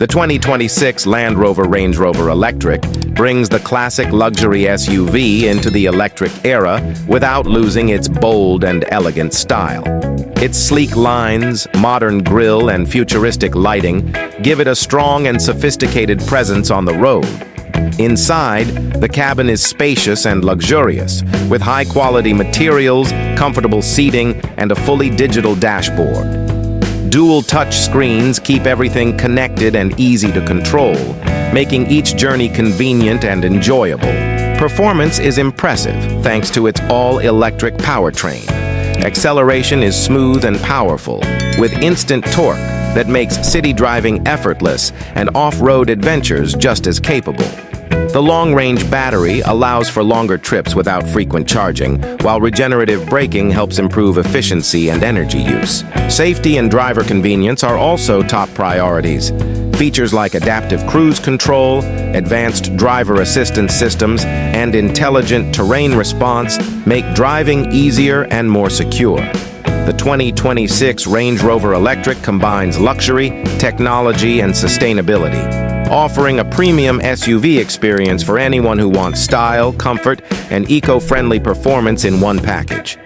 The 2026 Land Rover Range Rover Electric brings the classic luxury SUV into the electric era without losing its bold and elegant style. Its sleek lines, modern grille, and futuristic lighting give it a strong and sophisticated presence on the road. Inside, the cabin is spacious and luxurious, with high-quality materials, comfortable seating, and a fully digital dashboard. Dual touch screens keep everything connected and easy to control, making each journey convenient and enjoyable. Performance is impressive thanks to its all-electric powertrain. Acceleration is smooth and powerful, with instant torque that makes city driving effortless and off-road adventures just as capable. The long-range battery allows for longer trips without frequent charging, while regenerative braking helps improve efficiency and energy use. Safety and driver convenience are also top priorities. Features like adaptive cruise control, advanced driver assistance systems, and intelligent terrain response make driving easier and more secure. The 2026 Range Rover Electric combines luxury, technology, and sustainability, offering a premium SUV experience for anyone who wants style, comfort, and eco-friendly performance in one package.